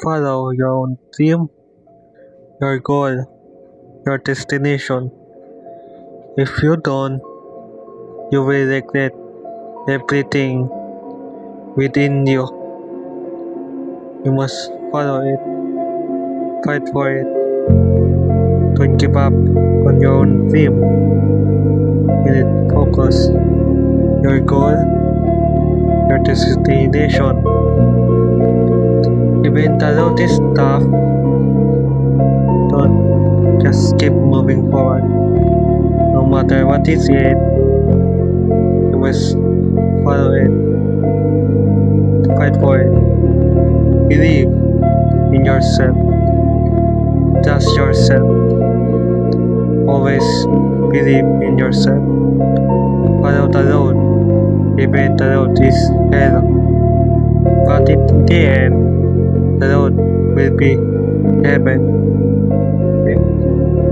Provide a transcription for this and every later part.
follow your own dream, your goal, your destination. If you don't, you will regret everything within you. You must follow it, fight for it. Don't give up on your own dream. You need focus, your goal, your destination. Even the road is tough, don't just keep moving forward. No matter what is it, you must follow it, fight for it. Believe in yourself, trust yourself. Always believe in yourself. Follow the road, even the road is hell. But in the end, the road will be heaven.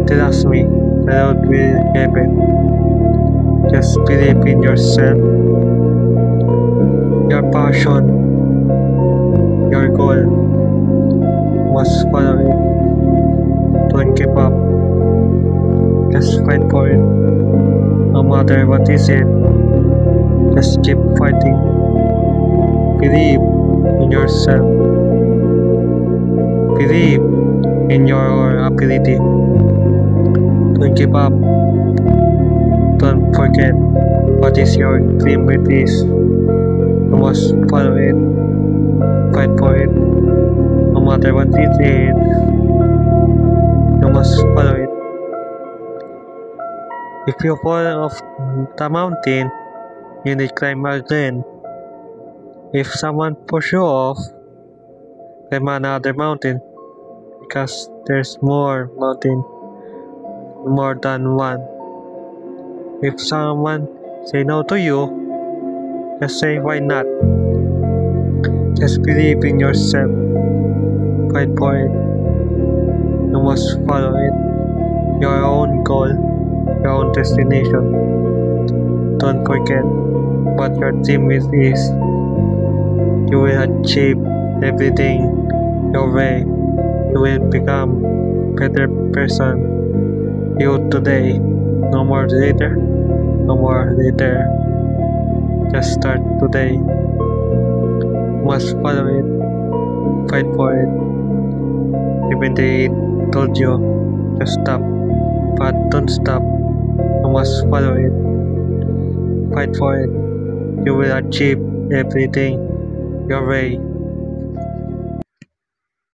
Trust me, the road will heaven. Just believe in yourself, your passion, your goal. Must follow it. Don't give up. Just fight for it. No matter what is it, just keep fighting. Believe in yourself. Believe in your ability. Don't give up. Don't forget what is your dream it is. You must follow it. Fight for it. No matter what it is, you must follow it. If you fall off the mountain, you need to climb again. If someone pushes you off, climb another mountain, because there's more than one. If someone say no to you, just say why not. Just believe in yourself. Fight for it. You must follow it. Your own goal, your own destination. Don't forget what your dream is. You will achieve everything your way. You will become a better person. You today. No more later. No more later. Just start today. You must follow it. Fight for it. Even they told you to stop, but don't stop. You must follow it. Fight for it. You will achieve everything your way.